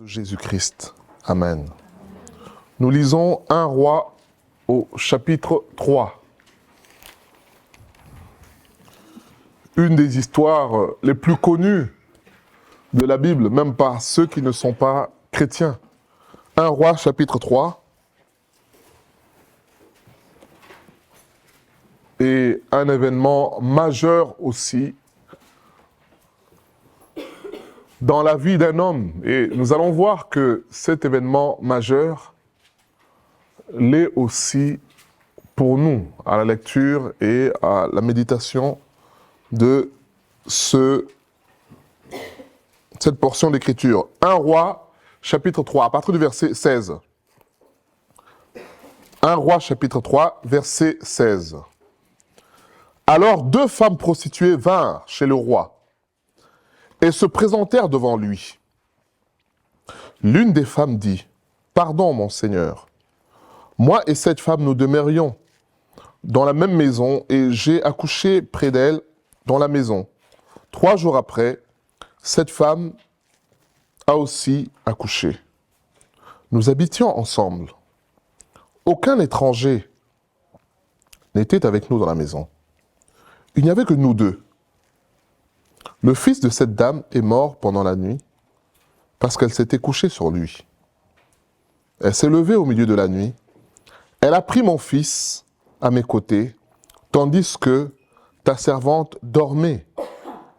De Jésus-Christ. Amen. Nous lisons 1 Roi au chapitre 3. Une des histoires les plus connues de la Bible, même par ceux qui ne sont pas chrétiens. 1 Roi chapitre 3. Et un événement majeur aussi dans la vie d'un homme. Et nous allons voir que cet événement majeur l'est aussi pour nous, à la lecture et à la méditation de cette portion d'écriture. 1 Roi, chapitre 3, à partir du verset 16. 1 Roi, chapitre 3, verset 16. Alors 2 femmes prostituées vinrent chez le roi et se présentèrent devant lui. L'une des femmes dit, « Pardon, mon Seigneur, moi et cette femme nous demeurions dans la même maison et j'ai accouché près d'elle dans la maison. 3 jours après, cette femme a aussi accouché. Nous habitions ensemble. Aucun étranger n'était avec nous dans la maison. Il n'y avait que nous deux. Le fils de cette dame est mort pendant la nuit parce qu'elle s'était couchée sur lui. Elle s'est levée au milieu de la nuit. Elle a pris mon fils à mes côtés, tandis que ta servante dormait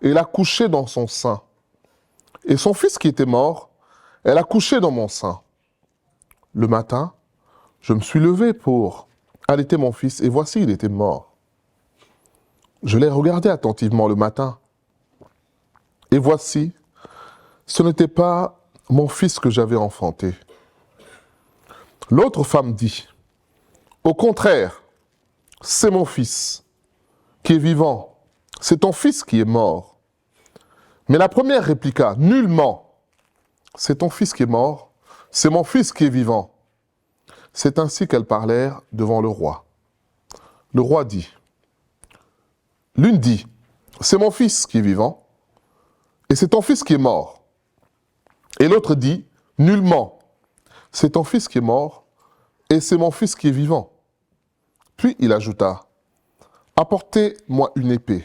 et l'a couché dans son sein. Et son fils qui était mort, elle a couché dans mon sein. Le matin, je me suis levé pour allaiter mon fils et voici, il était mort. Je l'ai regardé attentivement le matin. Et voici, ce n'était pas mon fils que j'avais enfanté. L'autre femme dit, au contraire, c'est mon fils qui est vivant, c'est ton fils qui est mort. Mais la première répliqua, nullement, c'est ton fils qui est mort, c'est mon fils qui est vivant. C'est ainsi qu'elles parlèrent devant le roi. Le roi dit, l'une dit, c'est mon fils qui est vivant, et c'est ton fils qui est mort. Et l'autre dit, nullement, c'est ton fils qui est mort, et c'est mon fils qui est vivant. Puis il ajouta, apportez-moi une épée.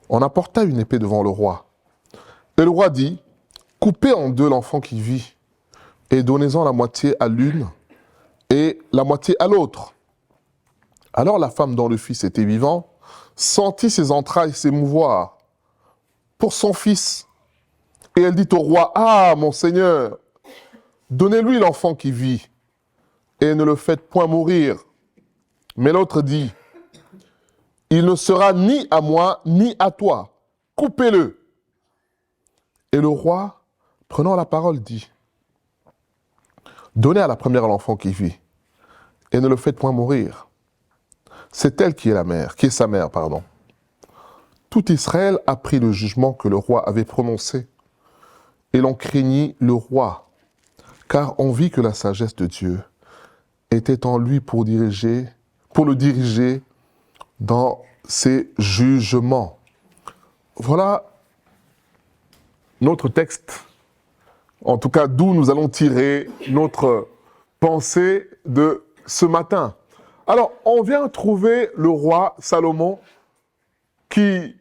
On apporta une épée devant le roi. Et le roi dit, coupez en deux l'enfant qui vit, et donnez-en la moitié à l'une, et la moitié à l'autre. Alors la femme dont le fils était vivant sentit ses entrailles s'émouvoir pour son fils. Et elle dit au roi, « Ah, mon Seigneur, donnez-lui l'enfant qui vit, et ne le faites point mourir. » Mais l'autre dit, « Il ne sera ni à moi, ni à toi. Coupez-le. » Et le roi, prenant la parole, dit, « Donnez à la première l'enfant qui vit, et ne le faites point mourir. C'est elle qui est la mère, qui est sa mère, pardon. » Tout Israël apprit le jugement que le roi avait prononcé, et l'on craignit le roi, car on vit que la sagesse de Dieu était en lui pour le diriger dans ses jugements. Voilà notre texte, en tout cas d'où nous allons tirer notre pensée de ce matin. Alors, on vient trouver le roi Salomon qui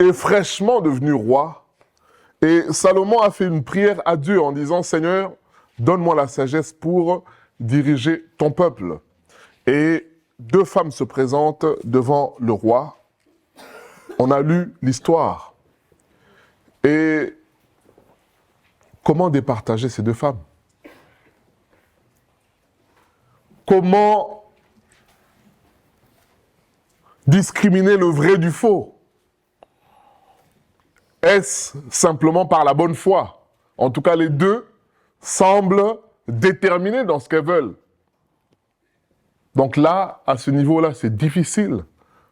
est fraîchement devenu roi. Et Salomon a fait une prière à Dieu en disant « Seigneur, donne-moi la sagesse pour diriger ton peuple. » Et 2 femmes se présentent devant le roi. On a lu l'histoire. Et comment départager ces 2 femmes? Comment discriminer le vrai du faux? Est-ce simplement par la bonne foi? En tout cas, les 2 semblent déterminés dans ce qu'elles veulent. Donc là, à ce niveau-là, c'est difficile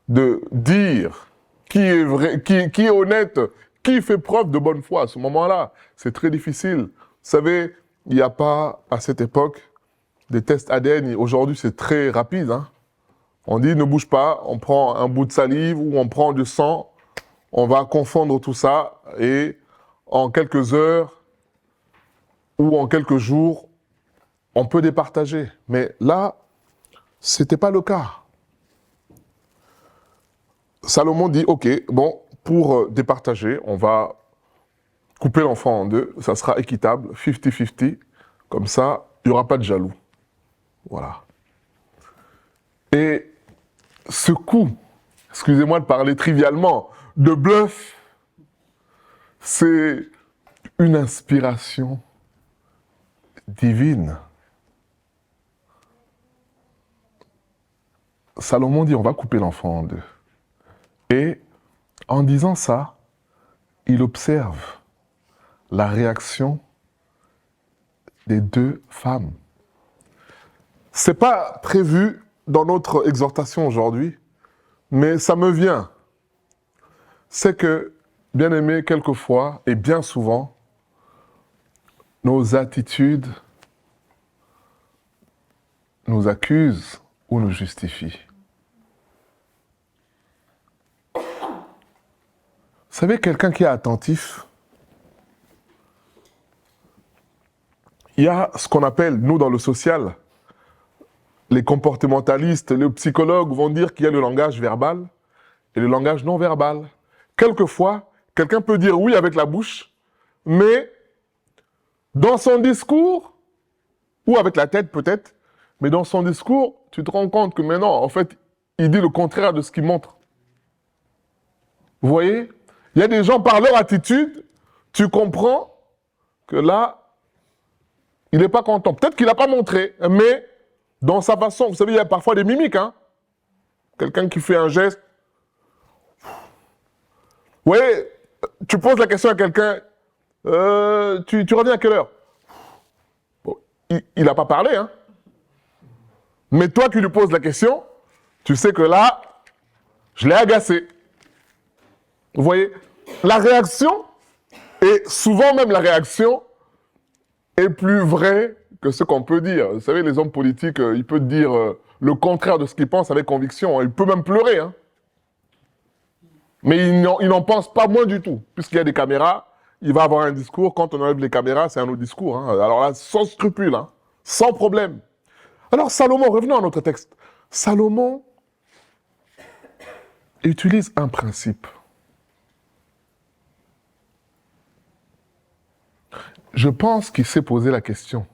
de dire qui est vrai, qui est honnête, qui fait preuve de bonne foi. À ce moment-là, c'est très difficile. Vous savez, il n'y a pas, à cette époque, des tests ADN. Aujourd'hui, c'est très rapide. On dit, ne bouge pas, on prend un bout de salive ou on prend du sang, on va confondre tout ça et en quelques heures, ou en quelques jours, on peut départager. Mais là, ce n'était pas le cas. Salomon dit, ok, bon, pour départager, on va couper l'enfant en deux, ça sera équitable, 50-50, comme ça, il n'y aura pas de jaloux. Voilà. Et ce coup, excusez-moi de parler trivialement, de bluff, c'est une inspiration divine. Salomon dit, on va couper l'enfant en deux. Et en disant ça, il observe la réaction des deux femmes. C'est pas prévu dans notre exhortation aujourd'hui, mais ça me vient. C'est que, bien aimé, quelquefois, et bien souvent, nos attitudes nous accusent ou nous justifient. Vous savez, quelqu'un qui est attentif, il y a ce qu'on appelle, nous, dans le social, les comportementalistes, les psychologues vont dire qu'il y a le langage verbal et le langage non verbal. Quelquefois, quelqu'un peut dire oui avec la bouche, mais dans son discours, ou avec la tête peut-être, mais dans son discours, tu te rends compte que maintenant, en fait, il dit le contraire de ce qu'il montre. Vous voyez? Il y a des gens, par leur attitude, tu comprends que là, il n'est pas content. Peut-être qu'il n'a pas montré, mais dans sa façon, vous savez, il y a parfois des mimiques, hein. Quelqu'un qui fait un geste. Vous voyez, tu poses la question à quelqu'un, tu reviens à quelle heure? Bon, il n'a pas parlé, hein. Mais toi qui lui poses la question, tu sais que là, je l'ai agacé. Vous voyez, la réaction, et souvent même la réaction, est plus vraie que ce qu'on peut dire. Vous savez, les hommes politiques, ils peuvent dire le contraire de ce qu'ils pensent avec conviction. Il peut même pleurer, hein. Mais il n'en pense pas moins du tout. Puisqu'il y a des caméras, il va avoir un discours. Quand on enlève les caméras, c'est un autre discours, hein. Alors là, sans scrupule, hein, sans problème. Alors Salomon, revenons à notre texte. Salomon utilise un principe. Je pense qu'il s'est posé la question.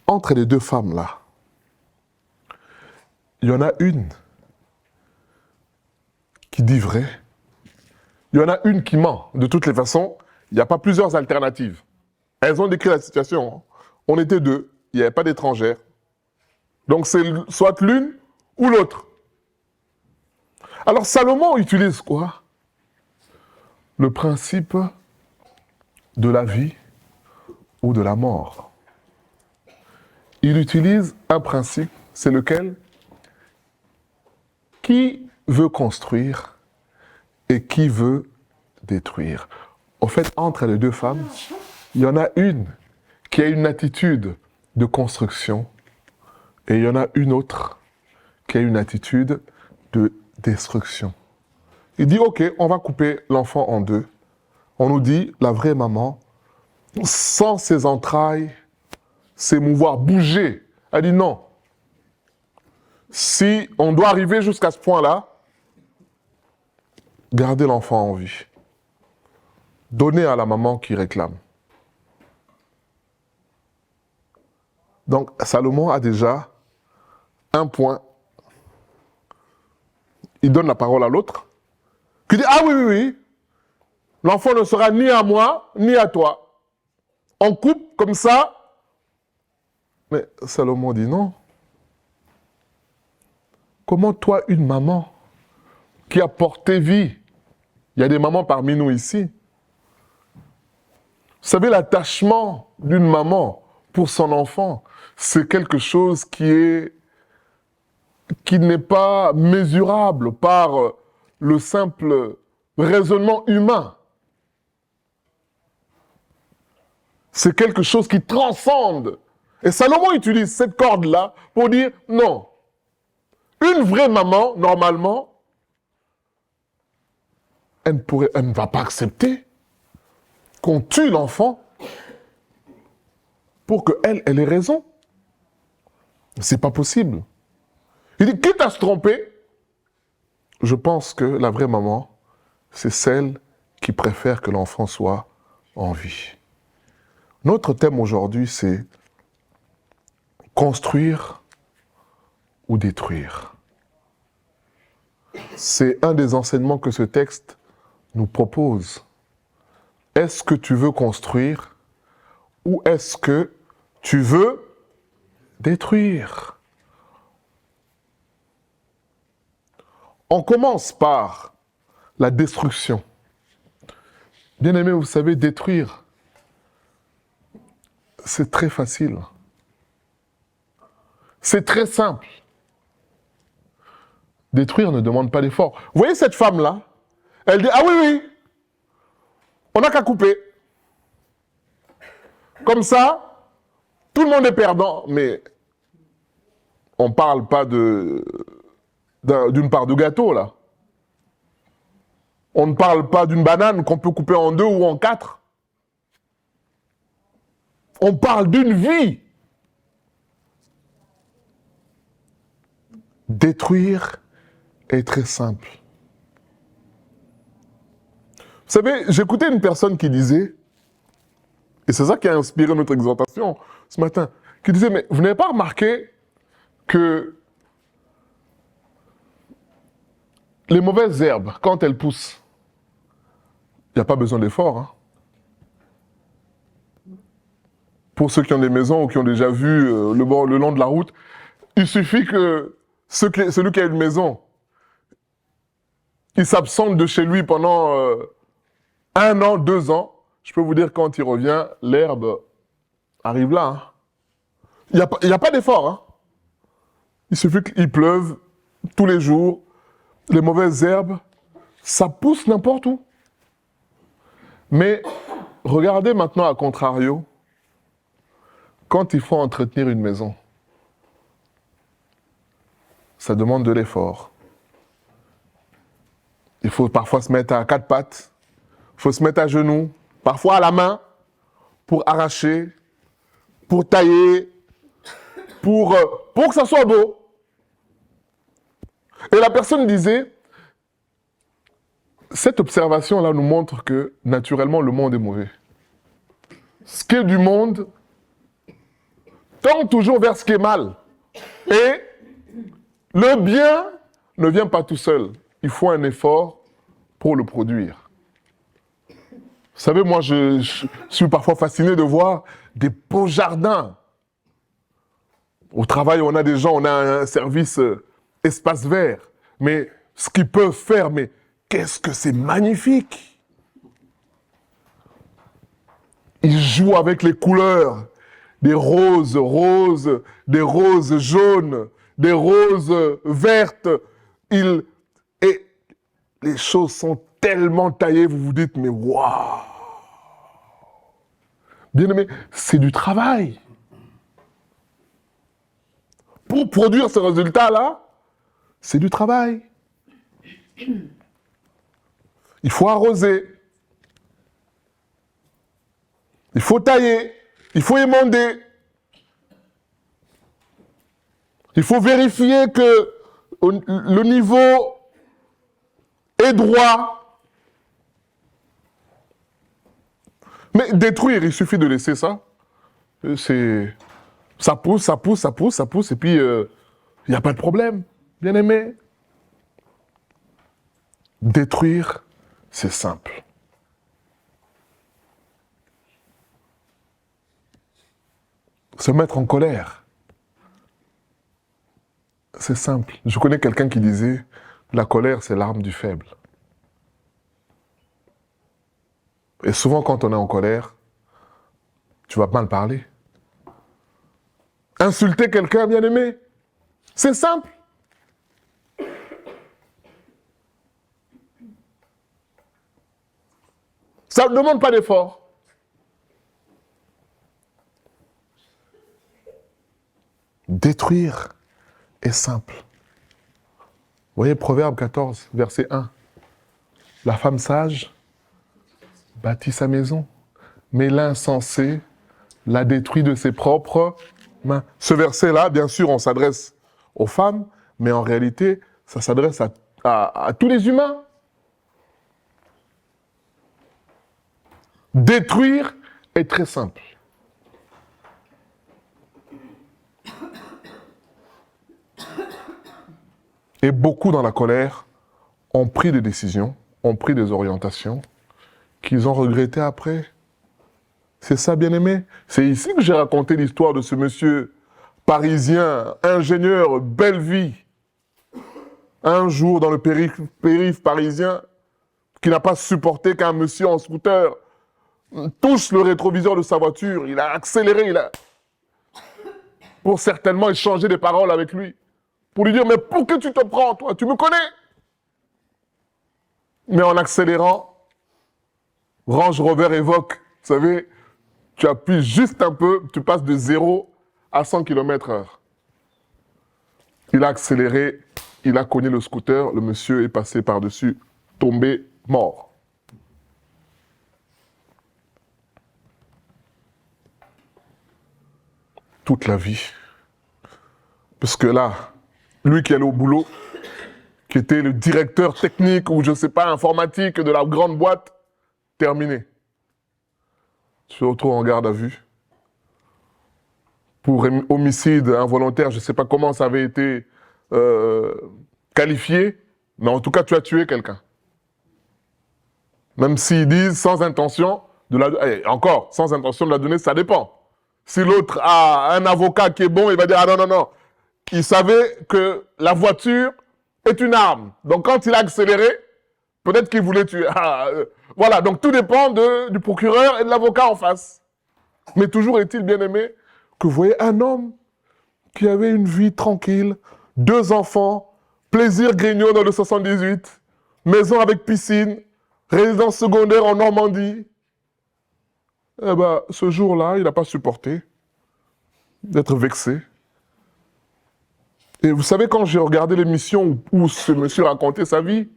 Entre les deux femmes-là, il y en a une qui dit vrai. Il y en a une qui ment. De toutes les façons, il n'y a pas plusieurs alternatives. Elles ont décrit la situation. On était deux, il n'y avait pas d'étrangères. Donc c'est soit l'une ou l'autre. Alors Salomon utilise quoi? Le principe de la vie ou de la mort. Il utilise un principe, c'est lequel? Qui veut construire et qui veut détruire. En fait, entre les deux femmes, il y en a une qui a une attitude de construction et il y en a une autre qui a une attitude de destruction. Il dit, ok, on va couper l'enfant en deux. On nous dit, la vraie maman, sans ses entrailles, s'émouvoir, bouger. Elle dit non. Si on doit arriver jusqu'à ce point-là, gardez l'enfant en vie. Donnez à la maman qui réclame. Donc, Salomon a déjà un point. Il donne la parole à l'autre, qui dit, ah oui, oui, oui, l'enfant ne sera ni à moi, ni à toi. On coupe comme ça. Mais Salomon dit non. Comment toi, une maman qui a porté vie, il y a des mamans parmi nous ici. Vous savez, l'attachement d'une maman pour son enfant, c'est quelque chose qui n'est pas mesurable par le simple raisonnement humain. C'est quelque chose qui transcende. Et Salomon utilise cette corde-là pour dire non. Une vraie maman, normalement, elle ne va pas accepter qu'on tue l'enfant pour qu'elle ait raison. C'est pas possible. Il dit, quitte à se tromper, je pense que la vraie maman, c'est celle qui préfère que l'enfant soit en vie. Notre thème aujourd'hui, c'est construire ou détruire. C'est un des enseignements que ce texte nous propose. Est-ce que tu veux construire ou est-ce que tu veux détruire? On commence par la destruction. Bien aimé, vous savez, détruire, c'est très facile. C'est très simple. Détruire ne demande pas d'effort. Vous voyez cette femme-là? Elle dit, ah oui, oui, on n'a qu'à couper. Comme ça, tout le monde est perdant. Mais on ne parle pas d'une part de gâteau, là. On ne parle pas d'une banane qu'on peut couper en 2 ou en 4. On parle d'une vie. Détruire est très simple. Vous savez, j'écoutais une personne qui disait, et c'est ça qui a inspiré notre exhortation ce matin, qui disait, mais vous n'avez pas remarqué que les mauvaises herbes, quand elles poussent, il n'y a pas besoin d'effort. Hein. Pour ceux qui ont des maisons ou qui ont déjà vu le long de la route, il suffit que celui qui a une maison, il s'absente de chez lui pendant 1 an, 2 ans. Je peux vous dire, quand il revient, l'herbe arrive là. Hein. Il n'y a pas d'effort. Hein. Il suffit qu'il pleuve tous les jours. Les mauvaises herbes, ça pousse n'importe où. Mais regardez maintenant à contrario, quand il faut entretenir une maison, ça demande de l'effort. Il faut parfois se mettre à 4 pattes, il faut se mettre à genoux, parfois à la main, pour arracher, pour tailler, pour que ça soit beau. Et la personne disait, cette observation-là nous montre que, naturellement, le monde est mauvais. Ce qui est du monde tend toujours vers ce qui est mal. Et le bien ne vient pas tout seul. Il faut un effort pour le produire. Vous savez, moi, je suis parfois fasciné de voir des beaux jardins. Au travail, on a des gens, on a un service espace vert. Mais ce qu'ils peuvent faire, mais qu'est-ce que c'est magnifique! Ils jouent avec les couleurs. Des roses roses, des roses jaunes, des roses vertes. Et les choses sont tellement taillées, vous vous dites, mais waouh! Bien aimé, c'est du travail. Pour produire ce résultat-là, c'est du travail. Il faut arroser. Il faut tailler. Il faut émonder. Il faut vérifier que le niveau est droit. Mais détruire, il suffit de laisser ça. Ça pousse, ça pousse, ça pousse, ça pousse, et puis il n'y a pas de problème, bien aimé. Détruire, c'est simple. Se mettre en colère, c'est simple. Je connais quelqu'un qui disait, la colère, c'est l'arme du faible. Et souvent, quand on est en colère, tu vas mal parler. Insulter quelqu'un, bien aimé, c'est simple. Ça ne demande pas d'effort. Détruire est simple. Vous voyez Proverbe 14, verset 1. La femme sage bâtit sa maison, mais l'insensé l'a détruit de ses propres mains. Ce verset-là, bien sûr, on s'adresse aux femmes, mais en réalité, ça s'adresse à tous les humains. Détruire est très simple. Et beaucoup dans la colère ont pris des décisions, ont pris des orientations qu'ils ont regrettées après. C'est ça, bien-aimé. C'est ici que j'ai raconté l'histoire de ce monsieur parisien, ingénieur, belle vie. Un jour, dans le périph' parisien, qui n'a pas supporté qu'un monsieur en scooter touche le rétroviseur de sa voiture. Il a accéléré, pour certainement échanger des paroles avec lui. Pour lui dire, mais pour que tu te prends, toi, tu me connais? Mais en accélérant, Range Rover évoque, vous savez, tu appuies juste un peu, tu passes de 0 à 100 km/h. Il a accéléré, il a cogné le scooter, le monsieur est passé par-dessus, tombé, mort. Toute la vie. Parce que là, lui qui allait au boulot, qui était le directeur technique ou je ne sais pas, informatique de la grande boîte, terminé. Tu te retrouves en garde à vue. Pour homicide involontaire, je ne sais pas comment ça avait été qualifié, mais en tout cas, tu as tué quelqu'un. Même s'ils disent sans intention de la... encore, sans intention de la donner, ça dépend. Si l'autre a un avocat qui est bon, il va dire « Ah non, non, non ». Il savait que la voiture est une arme. Donc quand il a accéléré, peut-être qu'il voulait tuer. Voilà, donc tout dépend du procureur et de l'avocat en face. Mais toujours est-il, bien aimé, que vous voyez un homme qui avait une vie tranquille, 2 enfants, plaisir Grignon dans le 78, maison avec piscine, résidence secondaire en Normandie. Eh bien, ce jour-là, il n'a pas supporté d'être vexé. Et vous savez, quand j'ai regardé l'émission où ce monsieur racontait sa vie,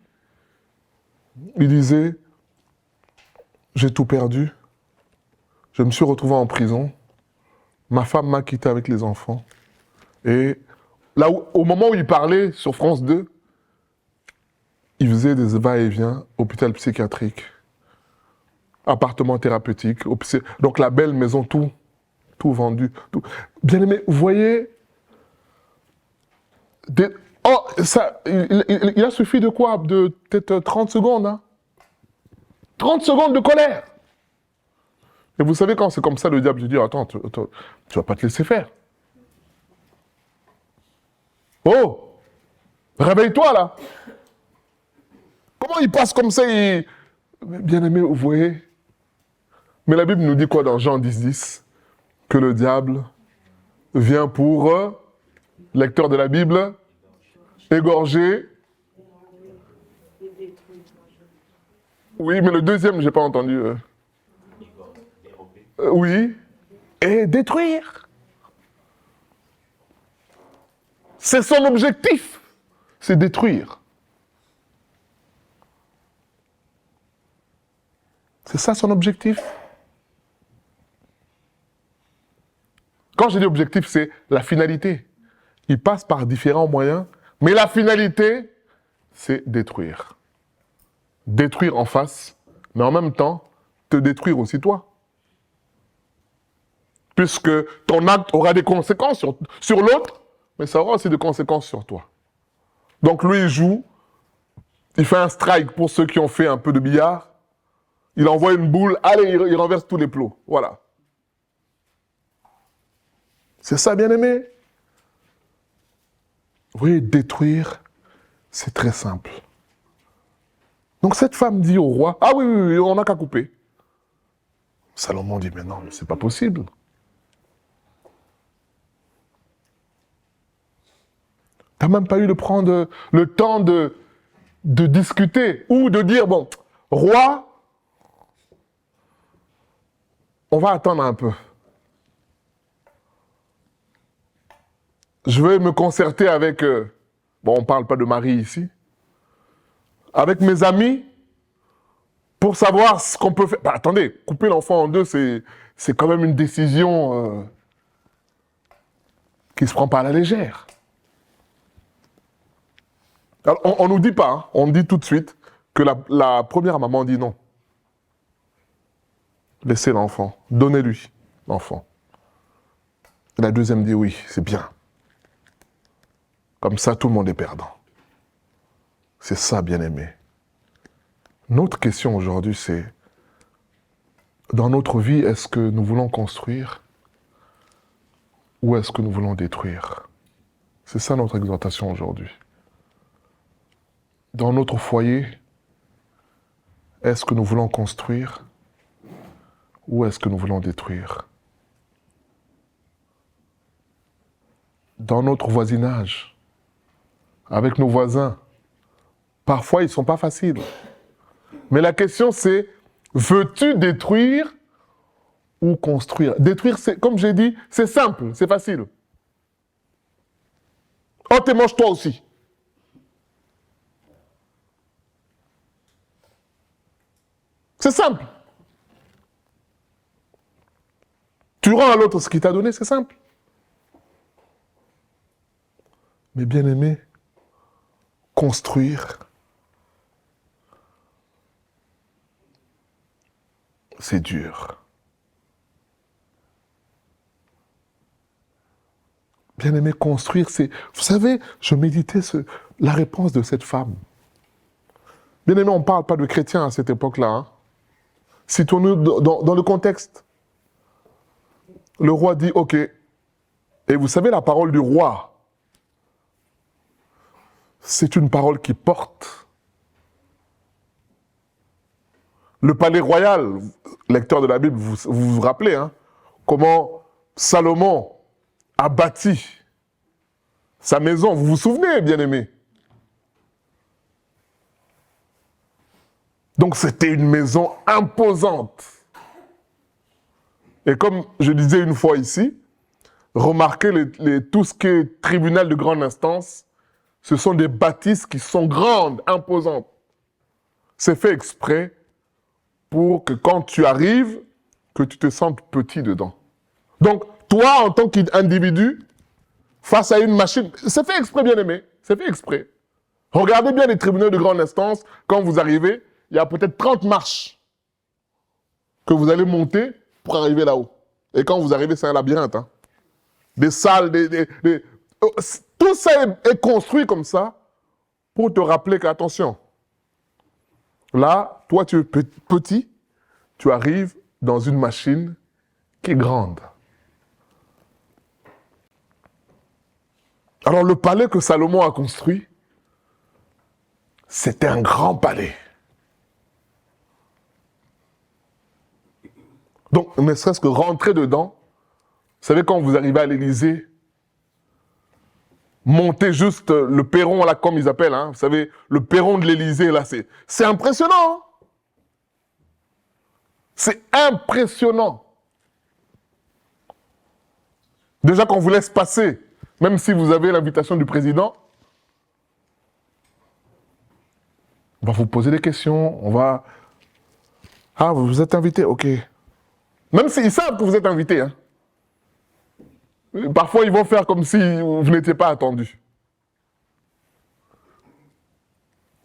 il disait, j'ai tout perdu, je me suis retrouvé en prison, ma femme m'a quitté avec les enfants. Et là, au moment où il parlait sur France 2, il faisait des va-et-vient, hôpital psychiatrique, appartement thérapeutique, donc la belle maison, tout vendu. Tout. Bien aimé, vous voyez, il a suffi de quoi? De peut-être 30 secondes. Hein? 30 secondes de colère. Et vous savez, quand c'est comme ça, le diable dit, attends, tu vas pas te laisser faire. Oh, réveille-toi là. Comment il passe comme ça? Bien aimé, vous voyez. Mais la Bible nous dit quoi dans Jean 10:10? Que le diable vient pour, lecteur de la Bible, égorger. Oui, mais le deuxième, j'ai pas entendu. Oui, et détruire. C'est son objectif, c'est détruire. C'est ça son objectif. Quand je dis objectif, c'est la finalité. Il passe par différents moyens, mais la finalité, c'est détruire. Détruire en face, mais en même temps, te détruire aussi toi. Puisque ton acte aura des conséquences sur l'autre, mais ça aura aussi des conséquences sur toi. Donc lui, il joue, il fait un strike pour ceux qui ont fait un peu de billard, il envoie une boule, allez, il renverse tous les plots. Voilà. C'est ça, bien-aimé. Oui, détruire, c'est très simple. Donc cette femme dit au roi, ah oui, oui, oui, on n'a qu'à couper. Salomon dit, mais non, mais c'est pas possible. Tu n'as même pas eu de prendre le temps de discuter ou de dire, bon, roi, on va attendre un peu. Je vais me concerter avec, bon, on ne parle pas de Marie ici, avec mes amis pour savoir ce qu'on peut faire. Bah, attendez, couper l'enfant en deux, c'est c'est quand même une décision qui ne se prend pas à la légère. Alors, on ne nous dit pas, hein, on dit tout de suite que la première maman dit non. Laissez l'enfant, donnez-lui l'enfant. Et la deuxième dit oui, c'est bien. Comme ça, tout le monde est perdant. C'est ça, bien-aimé. Notre question aujourd'hui, c'est, dans notre vie, est-ce que nous voulons construire ou est-ce que nous voulons détruire? C'est ça notre exhortation aujourd'hui. Dans notre foyer, est-ce que nous voulons construire ou est-ce que nous voulons détruire? Dans notre voisinage, avec nos voisins, parfois ils ne sont pas faciles. Mais la question c'est, veux-tu détruire ou construire? Détruire, c'est, comme j'ai dit, c'est simple, c'est facile. Oh, t'es mange toi aussi. C'est simple. Tu rends à l'autre ce qu'il t'a donné, c'est simple. Mais bien aimé, construire, c'est dur. Bien aimé, construire, c'est... Vous savez, je méditais la réponse de cette femme. Bien aimé, on ne parle pas de chrétiens à cette époque-là. Hein. Citons-nous dans le contexte. Le roi dit, ok. Et vous savez, la parole du roi, c'est une parole qui porte. Le palais royal, lecteur de la Bible, vous rappelez, hein, comment Salomon a bâti sa maison. Vous vous souvenez, bien-aimés? Donc c'était une maison imposante. Et comme je disais une fois ici, remarquez tout ce qui est tribunal de grande instance, ce sont des bâtisses qui sont grandes, imposantes. C'est fait exprès pour que quand tu arrives, que tu te sentes petit dedans. Donc, toi, en tant qu'individu, face à une machine, c'est fait exprès, bien aimé, c'est fait exprès. Regardez bien les tribunaux de grande instance, quand vous arrivez, il y a peut-être 30 marches que vous allez monter pour arriver là-haut. Et quand vous arrivez, c'est un labyrinthe. Hein. Des salles, tout ça est construit comme ça pour te rappeler qu'attention, là, toi, tu es petit, tu arrives dans une machine qui est grande. Alors, le palais que Salomon a construit, c'était un grand palais. Donc, ne serait-ce que rentrer dedans, vous savez, quand vous arrivez à l'Élysée, monter juste le perron, là, comme ils appellent, hein, vous savez, le perron de l'Élysée, là, c'est impressionnant. Hein. C'est impressionnant. Déjà, qu'on vous laisse passer, même si vous avez l'invitation du président, on va vous poser des questions, on va... Ah, vous êtes invité, ok. Même s'ils savent que vous êtes invité, hein. Parfois, ils vont faire comme si vous n'étiez pas attendu.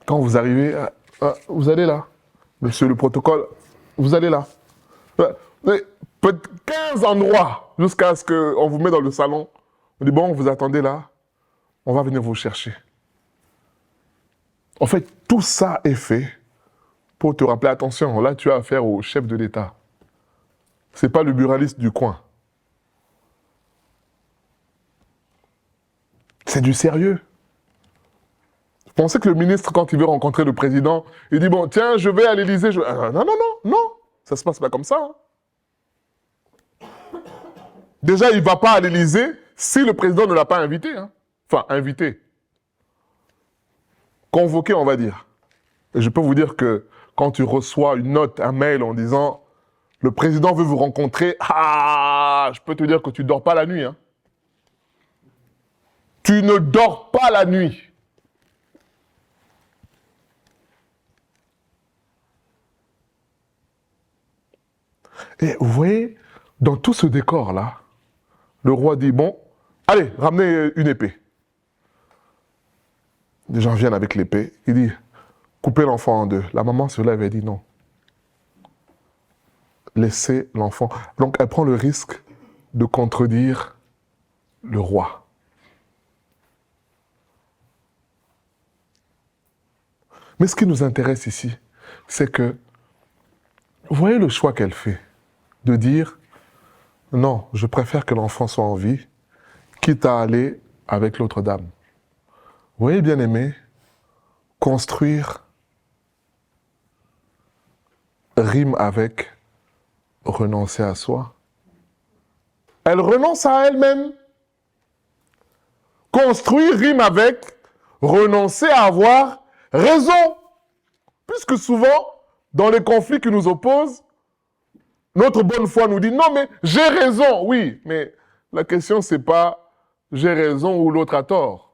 Quand vous arrivez, vous allez là. Monsieur le protocole, vous allez là. Peut-être 15 endroits jusqu'à ce qu'on vous mette dans le salon. On dit, bon, vous attendez là, on va venir vous chercher. En fait, tout ça est fait pour te rappeler, attention, là, tu as affaire au chef de l'État. Ce n'est pas le buraliste du coin. C'est du sérieux. Vous pensez que le ministre, quand il veut rencontrer le président, il dit, bon, tiens, je vais à l'Élysée. Non, non, non, non. Ça ne se passe pas comme ça. Hein. Déjà, il ne va pas à l'Élysée si le président ne l'a pas invité. Hein. Enfin, invité. Convoqué, on va dire. Et je peux vous dire que quand tu reçois une note, un mail en disant, le président veut vous rencontrer, je peux te dire que tu ne dors pas la nuit. Hein. Tu ne dors pas la nuit. Et vous voyez, Dans tout ce décor-là, le roi dit, bon, allez, ramenez une épée. Les gens viennent avec l'épée. Il dit, coupez l'enfant en deux. La maman se lève et dit, non. Laissez l'enfant. Donc, elle prend le risque de contredire le roi. Mais ce qui nous intéresse ici, c'est que, vous voyez le choix qu'elle fait, de dire, non, je préfère que l'enfant soit en vie, quitte à aller avec l'autre dame. Vous voyez, bien aimé, construire rime avec renoncer à soi. Elle renonce à elle-même. Construire rime avec renoncer à avoir raison. Puisque souvent, dans les conflits qui nous opposent, notre bonne foi nous dit, non mais j'ai raison, oui, mais la question c'est pas j'ai raison ou l'autre a tort.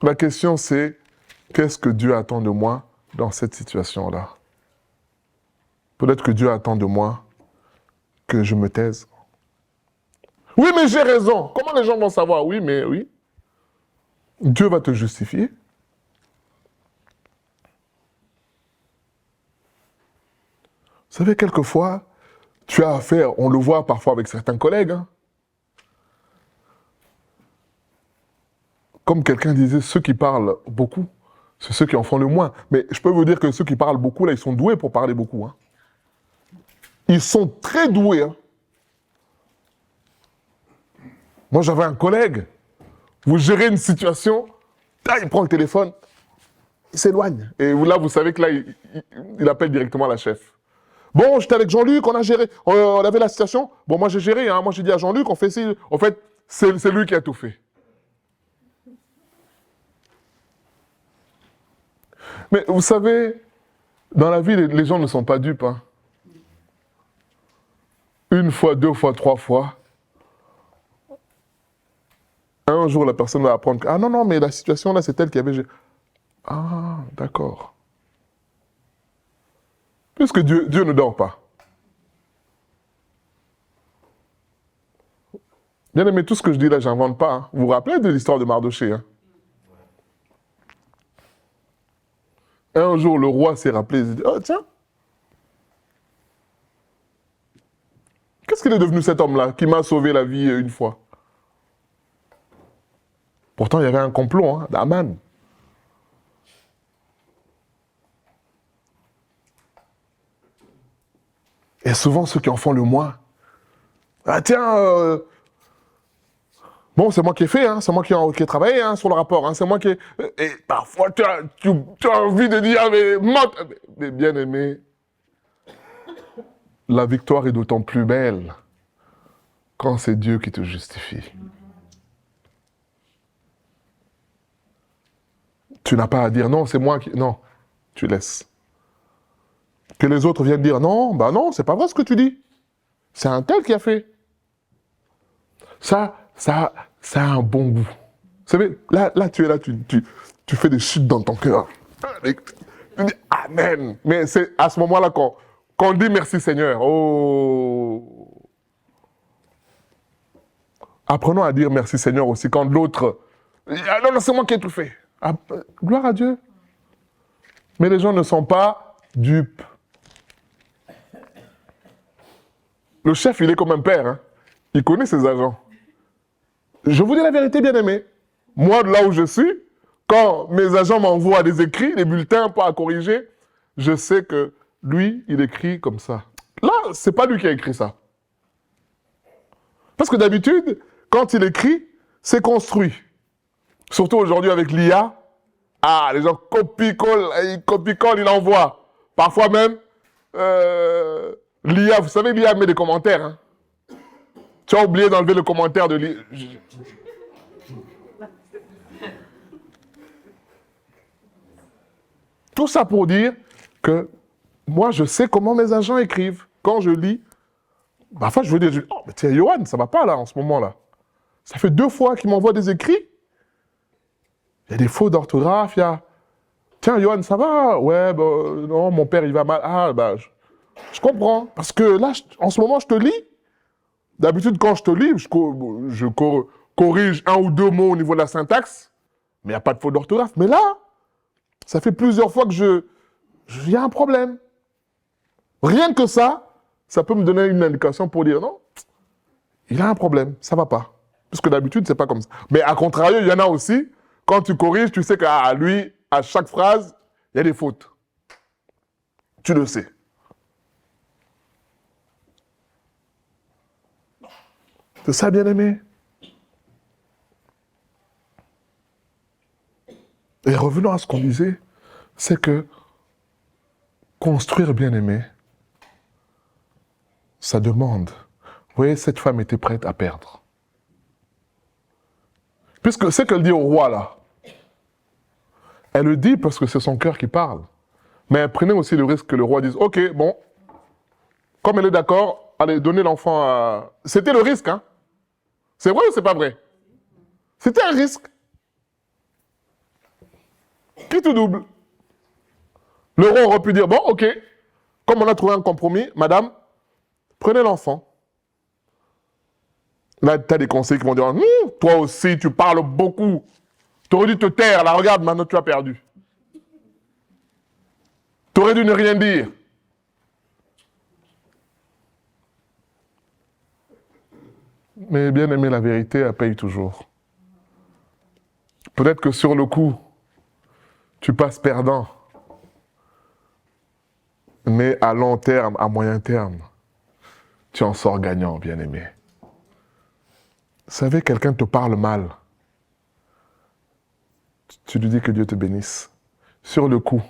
La question c'est qu'est-ce que Dieu attend de moi dans cette situation-là? Peut-être que Dieu attend de moi que je me taise. Oui, mais j'ai raison. Comment les gens vont savoir? Oui, mais oui. Dieu va te justifier. Vous savez, quelquefois, tu as affaire, on le voit parfois avec certains collègues, hein. Comme quelqu'un disait, ceux qui parlent beaucoup, c'est ceux qui en font le moins. Mais je peux vous dire que ceux qui parlent beaucoup, là, ils sont doués pour parler beaucoup, hein. Ils sont très doués, hein. Moi, j'avais un collègue, vous gérez une situation, là, il prend le téléphone, il s'éloigne. Et là, vous savez que là, il appelle directement la chef. Bon, j'étais avec Jean-Luc, on a géré, on avait la situation. Bon, moi, j'ai géré, hein. Moi, j'ai dit à Jean-Luc, on fait ci. En fait, c'est lui qui a tout fait. Mais vous savez, dans la vie, les gens ne sont pas dupes, hein. Une fois, deux fois, trois fois. Un jour, la personne va apprendre que, ah non, non, mais la situation là, c'est elle qui avait géré. Ah, d'accord. Puisque Dieu ne dort pas. Bien aimé, tout ce que je dis là, j'invente pas, hein. Vous vous rappelez de l'histoire de Mardochée, hein? Un jour, le roi s'est rappelé, il s'est dit, oh tiens, qu'est-ce qu'il est devenu cet homme-là qui m'a sauvé la vie une fois? Pourtant, il y avait un complot, hein, d'Aman. Et souvent, ceux qui en font le moins, ah tiens, bon, c'est moi qui ai fait, hein, c'est moi qui ai travaillé, hein, sur le rapport, hein, c'est moi qui ai... Et parfois, tu as envie de dire, mais bien aimé, la victoire est d'autant plus belle quand c'est Dieu qui te justifie. Tu n'as pas à dire, non, c'est moi qui... Non, tu laisses. Que les autres viennent dire, non, bah non, c'est pas vrai ce que tu dis. C'est un tel qui a fait. Ça a un bon goût. Vous savez, là tu es là, tu fais des chutes dans ton cœur. Tu dis, Amen. Mais c'est à ce moment-là qu'on dit merci Seigneur. Oh. Apprenons à dire merci Seigneur aussi quand l'autre... Ah non, non, c'est moi qui ai tout fait. Ah, gloire à Dieu. Mais les gens ne sont pas dupes. Le chef, il est comme un père, hein. Il connaît ses agents. Je vous dis la vérité, bien aimé. Moi, là où je suis, quand mes agents m'envoient des écrits, des bulletins pas à corriger, je sais que lui, il écrit comme ça. Là, c'est pas lui qui a écrit ça. Parce que d'habitude, quand il écrit, c'est construit. Surtout aujourd'hui avec l'IA. Ah, les gens copie-collent, il envoie. Parfois même, l'IA, vous savez, l'IA met des commentaires, hein. Tu as oublié d'enlever le commentaire de l'IA. Tout ça pour dire que moi, je sais comment mes agents écrivent. Quand je lis, parfois je veux dire, oh, mais tiens, Johan, ça va pas là, en ce moment-là. Ça fait 2 fois qu'il m'envoie des écrits. Il y a des fautes d'orthographe, il y a... Tiens, Johan, ça va? Ouais, bah, non, mon père, il va mal. Ah, bah, Je comprends. Parce que là, en ce moment, je te lis. D'habitude, quand je te lis, corrige un ou deux mots au niveau de la syntaxe, mais il n'y a pas de faute d'orthographe. Mais là, ça fait plusieurs fois que il y a un problème. Rien que ça peut me donner une indication pour dire non, il a un problème, ça va pas. Parce que d'habitude, c'est pas comme ça. Mais à contrario, il y en a aussi, quand tu corriges, tu sais qu'à lui, à chaque phrase, il y a des fautes. Tu le sais. C'est ça, bien-aimé. Et revenons à ce qu'on disait, c'est que construire bien-aimé, ça demande. Vous voyez, cette femme était prête à perdre. Puisque c'est qu'elle dit au roi, là, elle le dit parce que c'est son cœur qui parle. Mais elle prenait aussi le risque que le roi dise, ok, bon, comme elle est d'accord, allez, donnez l'enfant à... C'était le risque, hein. C'est vrai ou c'est pas vrai? C'était un risque. Qui tout double? Le roi aurait pu dire, bon, ok, comme on a trouvé un compromis, madame, prenez l'enfant. Là, tu as des conseils qui vont dire, toi aussi, tu parles beaucoup. Tu aurais dû te taire, là, regarde, maintenant tu as perdu. Tu aurais dû ne rien dire. Mais bien aimé, la vérité, elle paye toujours. Peut-être que sur le coup, tu passes perdant. Mais à long terme, à moyen terme, tu en sors gagnant, bien aimé. Vous savez, quelqu'un te parle mal. Tu lui dis que Dieu te bénisse. Sur le coup,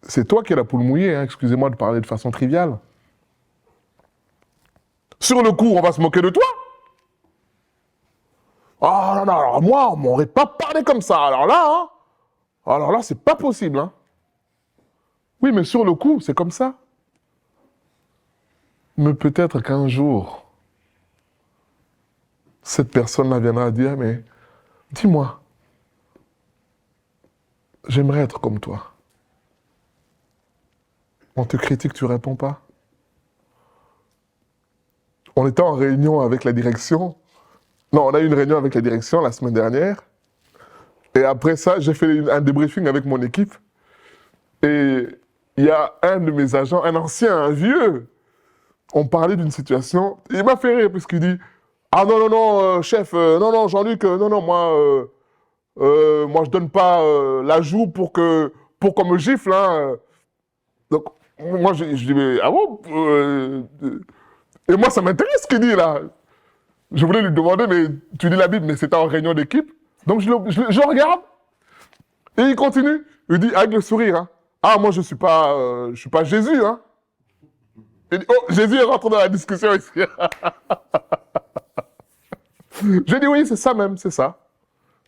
c'est toi qui es la poule mouillée, hein, excusez-moi de parler de façon triviale. Sur le coup, on va se moquer de toi. Ah non, non, alors moi, on m'aurait pas parlé comme ça. Alors là, c'est pas possible. Hein. Oui, mais sur le coup, c'est comme ça. Mais peut-être qu'un jour, cette personne-là viendra dire, mais dis-moi, j'aimerais être comme toi. On te critique, tu réponds pas. On était en réunion avec la direction. Non, on a eu une réunion avec la direction la semaine dernière. Et après ça, j'ai fait un débriefing avec mon équipe. Et il y a un de mes agents, un ancien, un vieux. On parlait d'une situation. Il m'a fait rire puisqu'il dit, ah non, non, non, chef, non, non, Jean-Luc, non, non, moi je donne pas l'ajout pour qu'on me gifle. Hein. Donc, moi, je dis, mais ah bon et moi, ça m'intéresse ce qu'il dit là. Je voulais lui demander, mais tu lis la Bible, mais c'était en réunion d'équipe. Donc, je le regarde. Et il continue. Il dit, avec le sourire, hein, ah, moi, je suis pas Jésus. Hein. Il dit, oh, Jésus est rentré dans la discussion ici. J'ai dit, oui, c'est ça même, c'est ça.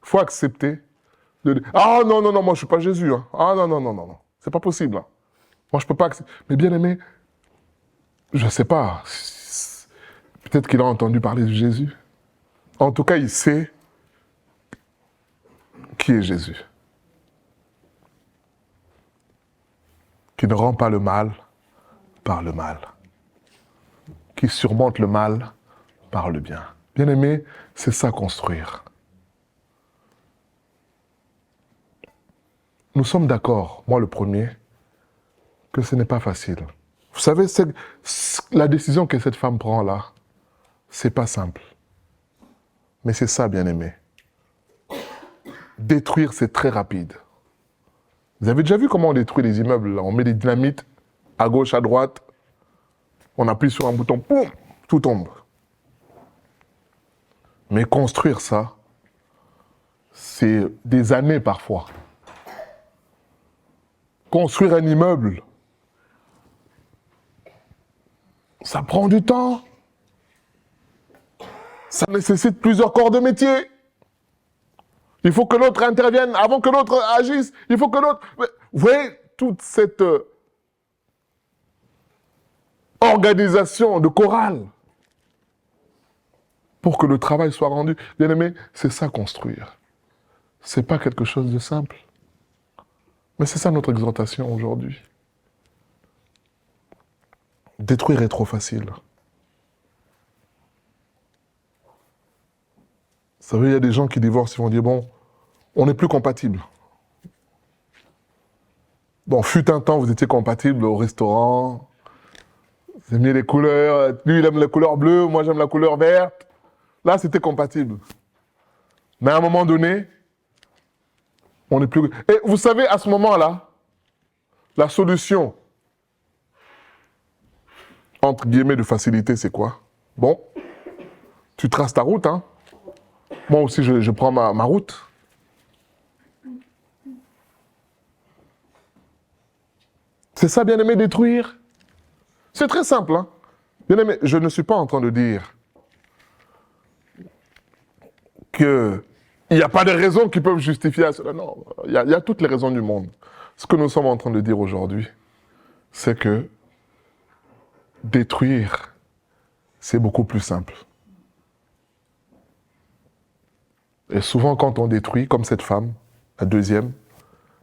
Il faut accepter. Ah, non, non, non, moi, je suis pas Jésus. Hein. Ah, non, non, non, non, non. C'est pas possible. Hein. Moi, je peux pas accepter. Mais bien aimé, je sais pas. Peut-être qu'il a entendu parler de Jésus. En tout cas, il sait qui est Jésus. Qui ne rend pas le mal par le mal. Qui surmonte le mal par le bien. Bien aimé, c'est ça construire. Nous sommes d'accord, moi le premier, que ce n'est pas facile. Vous savez, la décision que cette femme prend là, c'est pas simple. Mais c'est ça, bien aimé. Détruire, c'est très rapide. Vous avez déjà vu comment on détruit les immeubles là? On met des dynamites à gauche, à droite, on appuie sur un bouton, poum, tout tombe. Mais construire ça, c'est des années parfois. Construire un immeuble, ça prend du temps. Ça nécessite plusieurs corps de métier. Il faut que l'autre intervienne avant que l'autre agisse. Il faut que l'autre... Vous voyez, toute cette organisation de chorale pour que le travail soit rendu. Bien aimé, c'est ça construire. C'est pas quelque chose de simple. Mais c'est ça notre exhortation aujourd'hui. Détruire est trop facile. Vous savez, il y a des gens qui divorcent, ils vont dire, bon, on n'est plus compatibles. Bon, fut un temps, vous étiez compatibles au restaurant, vous aimiez les couleurs, lui il aime la couleur bleue, moi j'aime la couleur verte. Là, c'était compatible. Mais à un moment donné, on n'est plus... Et vous savez, à ce moment-là, la solution, entre guillemets, de facilité, c'est quoi? Bon, tu traces ta route, hein. Moi aussi, je prends ma route. C'est ça, bien-aimé, détruire? C'est très simple, hein. Bien-aimé, je ne suis pas en train de dire qu'il n'y a pas de raisons qui peuvent justifier cela. Non, il y a toutes les raisons du monde. Ce que nous sommes en train de dire aujourd'hui, c'est que détruire, c'est beaucoup plus simple. Et souvent, quand on détruit, comme cette femme, la deuxième,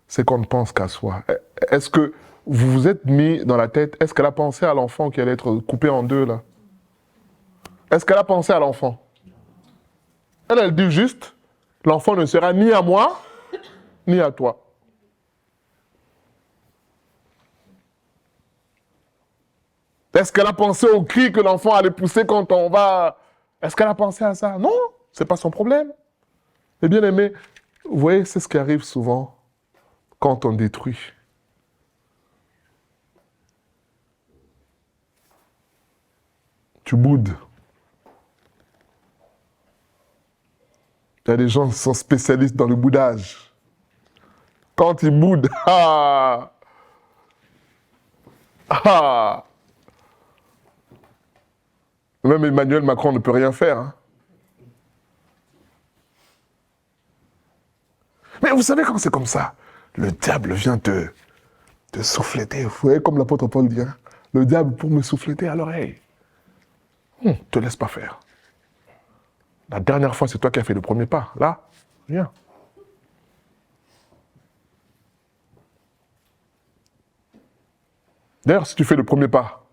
c'est qu'on ne pense qu'à soi. Est-ce que vous vous êtes mis dans la tête, est-ce qu'elle a pensé à l'enfant qui allait être coupé en deux, là? Est-ce qu'elle a pensé à l'enfant? Elle dit juste, l'enfant ne sera ni à moi, ni à toi. Est-ce qu'elle a pensé au cri que l'enfant allait pousser quand on va... Est-ce qu'elle a pensé à ça? Non, c'est pas son problème. Mais bien aimé, vous voyez, c'est ce qui arrive souvent quand on détruit. Tu boudes. Il y a des gens qui sont spécialistes dans le boudage. Quand ils boudent, même Emmanuel Macron ne peut rien faire. Hein. Mais vous savez quand c'est comme ça, le diable vient te souffleter. Vous voyez comme l'apôtre Paul dit, hein, le diable pour me souffleter à l'oreille. Te laisse pas faire. La dernière fois, c'est toi qui as fait le premier pas. Là, rien. D'ailleurs, si tu fais le premier pas,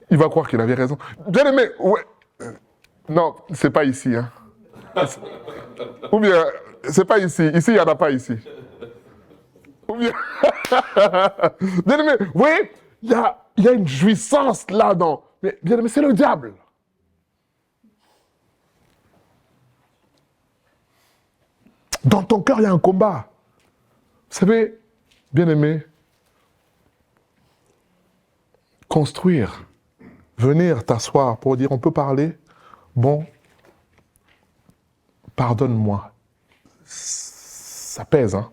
il va croire qu'il avait raison. Bien aimé, ouais. Non, c'est pas ici. Hein. Ou bien, c'est pas ici. Ici, il n'y en a pas ici. Ou bien... Bien aimé, vous voyez, il y a une jouissance là-dedans. Mais bien aimé, c'est le diable. Dans ton cœur, il y a un combat. Vous savez, bien aimé, construire, venir t'asseoir pour dire on peut parler, bon, pardonne-moi. Ça pèse, hein.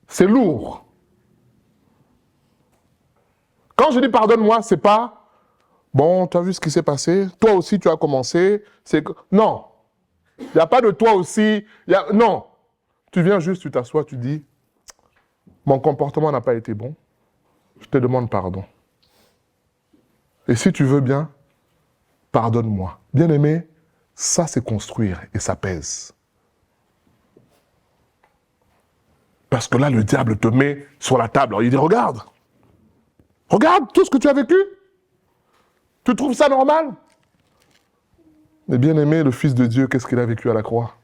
C'est lourd. Quand je dis pardonne-moi, c'est pas bon, tu as vu ce qui s'est passé, toi aussi tu as commencé, c'est que... Non. Il n'y a pas de toi aussi. Non. Tu viens juste, tu t'assois, tu dis mon comportement n'a pas été bon, je te demande pardon. Et si tu veux bien, pardonne-moi. Bien aimé, ça c'est construire et ça pèse. Parce que là, le diable te met sur la table. Alors, il dit, regarde tout ce que tu as vécu. Tu trouves ça normal? Mais bien aimé, le Fils de Dieu, qu'est-ce qu'il a vécu à la croix?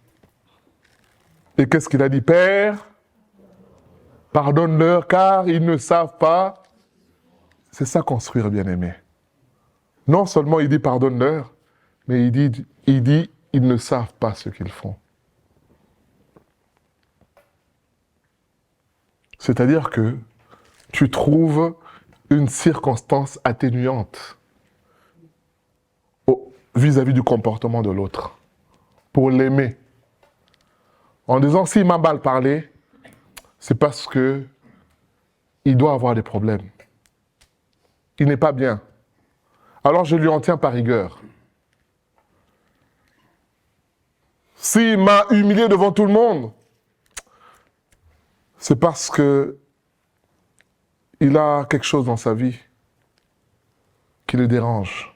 Et qu'est-ce qu'il a dit? Père, pardonne-leur car ils ne savent pas. C'est ça construire, bien aimé. Non seulement il dit pardonne-leur, mais il dit ils ne savent pas ce qu'ils font. C'est-à-dire que tu trouves une circonstance atténuante vis-à-vis du comportement de l'autre, pour l'aimer. En disant, s'il m'a mal parlé, c'est parce que il doit avoir des problèmes. Il n'est pas bien. Alors je lui en tiens par rigueur. S'il m'a humilié devant tout le monde, c'est parce que il a quelque chose dans sa vie qui le dérange.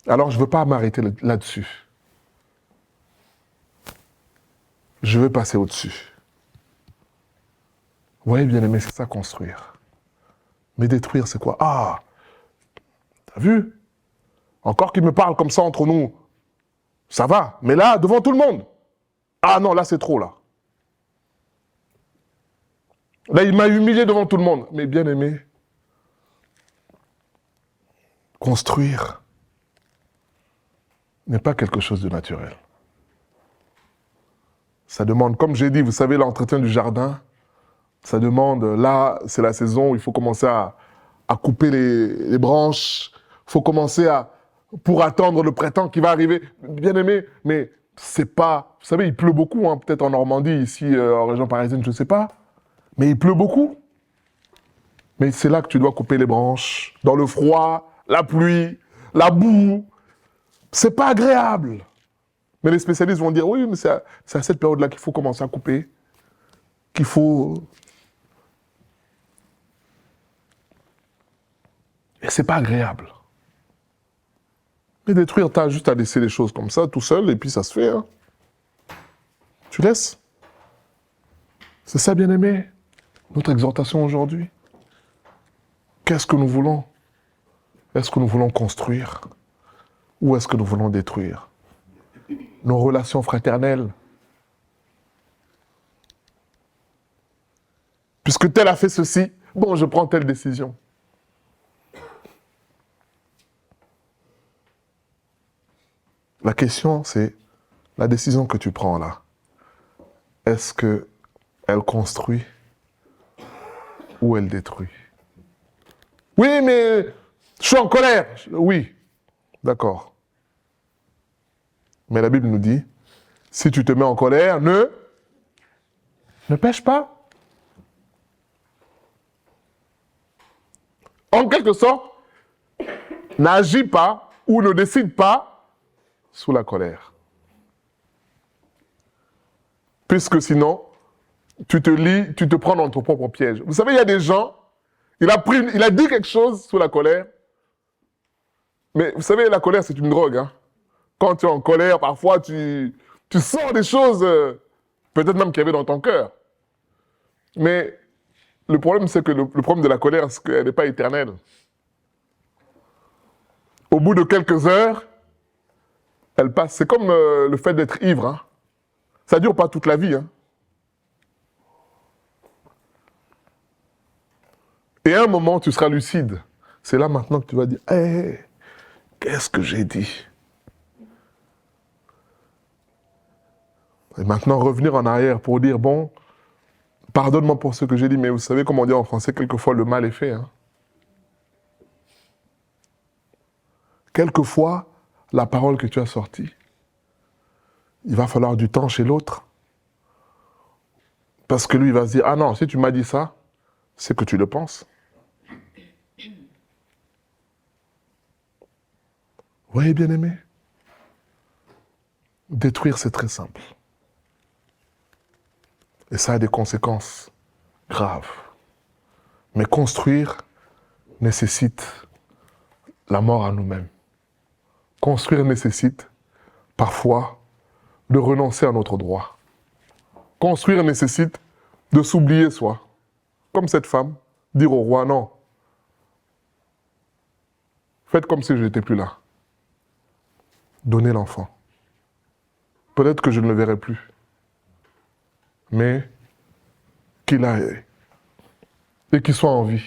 Alors je ne veux pas m'arrêter là-dessus. Je veux passer au-dessus. Vous voyez, bien aimé, c'est ça construire. Mais détruire, c'est quoi? Ah, t'as vu? Encore qu'il me parle comme ça entre nous. Ça va. Mais là, devant tout le monde. Ah non, là, c'est trop, là. Là, il m'a humilié devant tout le monde. Mais bien aimé, construire n'est pas quelque chose de naturel. Ça demande, comme j'ai dit, vous savez, l'entretien du jardin, ça demande, là, c'est la saison où il faut commencer à couper les branches, il faut commencer pour attendre le printemps qui va arriver. Bien aimé, mais c'est pas... Vous savez, il pleut beaucoup, hein, peut-être en Normandie, ici, en région parisienne, je ne sais pas. Mais il pleut beaucoup. Mais c'est là que tu dois couper les branches, dans le froid, la pluie, la boue. C'est pas agréable. Mais les spécialistes vont dire, oui, mais c'est à cette période-là qu'il faut commencer à couper, qu'il faut... Et c'est pas agréable. Mais détruire, t'as juste à laisser les choses comme ça, tout seul, et puis ça se fait. Hein. Tu laisses. C'est ça, bien-aimé, notre exhortation aujourd'hui. Qu'est-ce que nous voulons? Est-ce que nous voulons construire? Ou est-ce que nous voulons détruire? Nos relations fraternelles. Puisque tel a fait ceci, bon, je prends telle décision. La question, c'est la décision que tu prends là. Est-ce qu'elle construit ou elle détruit? Oui, mais je suis en colère. Oui, d'accord. Mais la Bible nous dit, si tu te mets en colère, ne pêche pas. En quelque sorte, n'agis pas ou ne décide pas sous la colère. Puisque sinon, tu te prends dans ton propre piège. Vous savez, il y a des gens, il a dit quelque chose sous la colère, mais vous savez, la colère, c'est une drogue. Hein. Quand tu es en colère, parfois, tu sors des choses, peut-être même qu'il y avait dans ton cœur. Mais le problème, c'est que le problème de la colère, c'est qu'elle n'est pas éternelle. Au bout de quelques heures, elle passe. C'est comme le fait d'être ivre. Hein. Ça ne dure pas toute la vie. Hein. Et à un moment, tu seras lucide. C'est là maintenant que tu vas dire, hey, qu'est-ce que j'ai dit? Et maintenant, revenir en arrière pour dire, bon, pardonne-moi pour ce que j'ai dit, mais vous savez, comme on dit en français, quelquefois le mal est fait. Hein. Quelquefois, la parole que tu as sortie, il va falloir du temps chez l'autre. Parce que lui, il va se dire, ah non, si tu m'as dit ça, c'est que tu le penses. Vous voyez, bien-aimé? Détruire, c'est très simple. Et ça a des conséquences graves. Mais construire nécessite la mort à nous-mêmes. Construire nécessite, parfois, de renoncer à notre droit. Construire nécessite de s'oublier soi. Comme cette femme, dire au roi, non, faites comme si je n'étais plus là. Donnez l'enfant. Peut-être que je ne le verrai plus. Mais qu'il aille et qu'il soit en vie.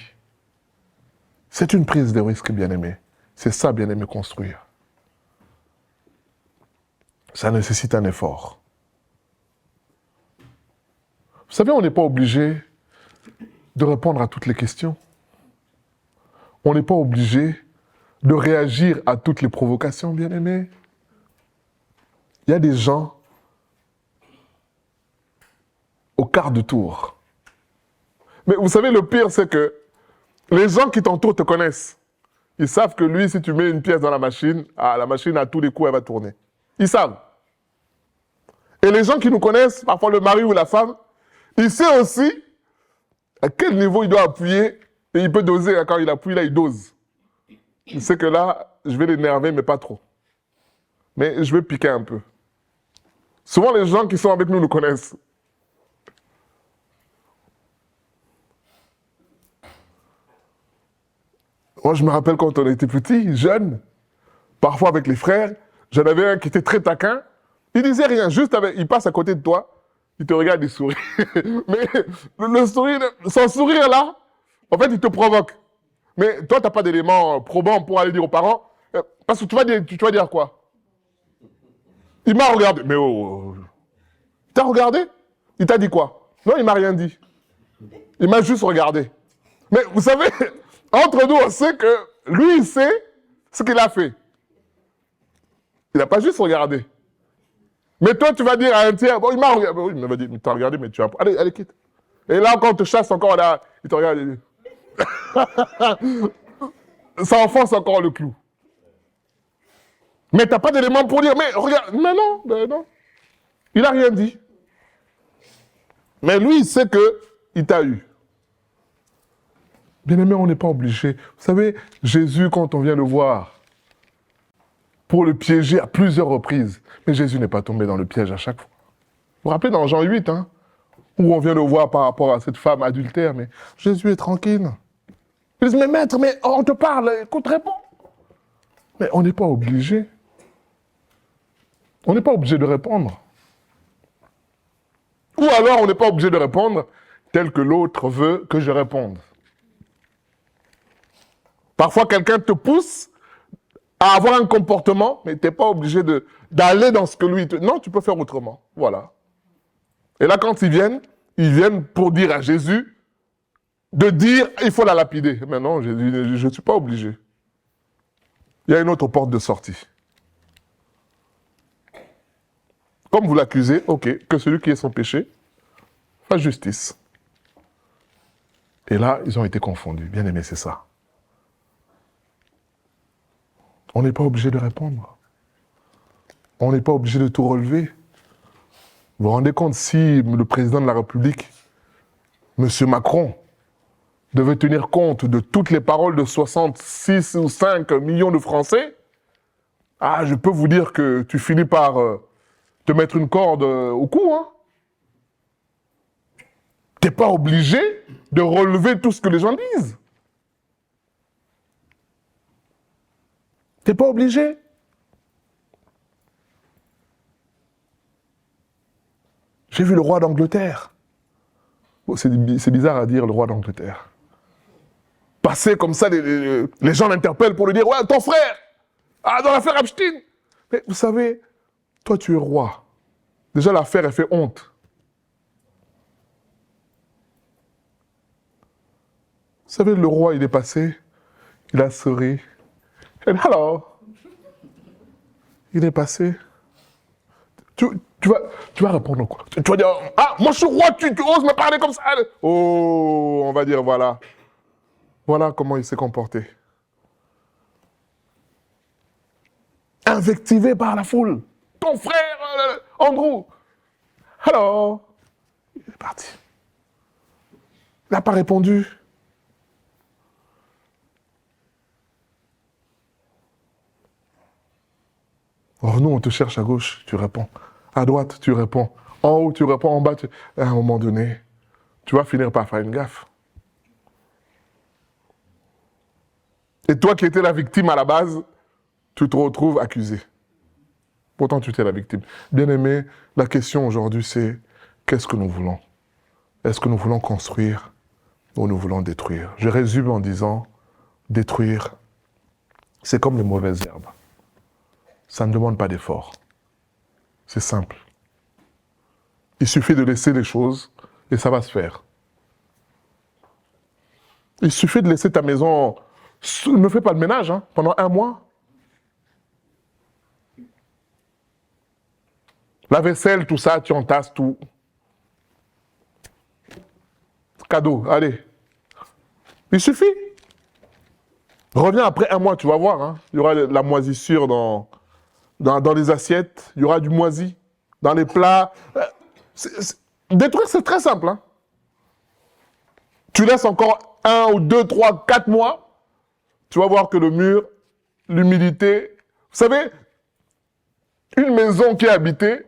C'est une prise de risque, bien-aimé. C'est ça, bien-aimé, construire. Ça nécessite un effort. Vous savez, on n'est pas obligé de répondre à toutes les questions. On n'est pas obligé de réagir à toutes les provocations, bien-aimés. Il y a des gens au quart de tour. Mais vous savez, le pire, c'est que les gens qui t'entourent te connaissent. Ils savent que lui, si tu mets une pièce dans la machine, à tous les coups, elle va tourner. Ils savent. Et les gens qui nous connaissent, parfois le mari ou la femme, il sait aussi à quel niveau il doit appuyer et il peut doser. Quand il appuie, là, il dose. Il sait que là, je vais l'énerver, mais pas trop. Mais je vais piquer un peu. Souvent, les gens qui sont avec nous connaissent. Moi, je me rappelle quand on était petit, jeune, parfois avec les frères, j'en avais un qui était très taquin. Il disait rien, juste il passe à côté de toi, il te regarde, il sourit. Mais le sourire, son sourire là, en fait, il te provoque. Mais toi, tu n'as pas d'éléments probants pour aller dire aux parents, parce que tu vas dire quoi? Il m'a regardé. Mais oh, il t'a regardé? Il t'a dit quoi? Non, il m'a rien dit. Il m'a juste regardé. Mais vous savez, entre nous, on sait que lui, il sait ce qu'il a fait. Il n'a pas juste regardé. Mais toi, tu vas dire à un tiers, bon, il m'a regardé. Oui, il m'a dit, mais t'as regardé, mais tu as... Allez, allez, quitte. Et là, quand on te chasse encore, là, il te regarde. Ça enfonce encore le clou. Mais tu n'as pas d'élément pour dire, mais regarde, mais non. Il n'a rien dit. Mais lui, il sait qu'il t'a eu. Bien aimé, on n'est pas obligé. Vous savez, Jésus, quand on vient le voir, pour le piéger à plusieurs reprises, mais Jésus n'est pas tombé dans le piège à chaque fois. Vous vous rappelez dans Jean 8, hein, où on vient le voir par rapport à cette femme adultère, mais Jésus est tranquille. Il dit, mais maître, mais on te parle, écoute, réponds. Mais on n'est pas obligé. On n'est pas obligé de répondre. Ou alors on n'est pas obligé de répondre tel que l'autre veut que je réponde. Parfois quelqu'un te pousse à avoir un comportement, mais tu n'es pas obligé d'aller dans ce que lui te... Non, tu peux faire autrement. Voilà. Et là, quand ils viennent pour dire à Jésus de dire il faut la lapider. Mais non, je ne suis pas obligé. Il y a une autre porte de sortie. Comme vous l'accusez, ok, que celui qui est sans péché fasse justice. Et là, ils ont été confondus. Bien aimé, c'est ça. On n'est pas obligé de répondre. On n'est pas obligé de tout relever. Vous vous rendez compte, si le président de la République, M. Macron, devait tenir compte de toutes les paroles de 66 ou 5 millions de Français, ah, je peux vous dire que tu finis par te mettre une corde au cou, hein. T'es pas obligé de relever tout ce que les gens disent. T'es pas obligé. J'ai vu le roi d'Angleterre. Oh, c'est bizarre à dire, le roi d'Angleterre. Passer comme ça, les gens l'interpellent pour lui dire « Ouais, ton frère, dans l'affaire Epstein !» Mais vous savez, toi tu es roi. Déjà l'affaire, elle fait honte. Vous savez, le roi, il est passé, il a souri. Alors, il est passé. Tu vas répondre quoi? Tu vas dire, ah, moi je suis roi, tu oses me parler comme ça? Oh, on va dire, voilà. Voilà comment il s'est comporté. Invectivé par la foule. Ton frère, Andrew. Alors, il est parti. Il n'a pas répondu. Or, nous, on te cherche à gauche, tu réponds. À droite, tu réponds. En haut, tu réponds. En bas, à un moment donné, tu vas finir par faire une gaffe. Et toi qui étais la victime à la base, tu te retrouves accusé. Pourtant, tu étais la victime. Bien-aimé, la question aujourd'hui, c'est qu'est-ce que nous voulons? Est-ce que nous voulons construire ou nous voulons détruire? Je résume en disant, détruire, c'est comme les mauvaises herbes. Ça ne demande pas d'effort. C'est simple. Il suffit de laisser les choses et ça va se faire. Il suffit de laisser ta maison... Ne fais pas le ménage pendant 1 mois. La vaisselle, tout ça, tu entasses tout. Cadeau, allez. Il suffit. Reviens après 1 mois, tu vas voir. Il y aura la moisissure dans les assiettes, il y aura du moisi. Dans les plats. Détruire, c'est très simple. Tu laisses encore 1 ou 2, 3, 4 mois, tu vas voir que le mur, l'humidité... Vous savez, une maison qui est habitée,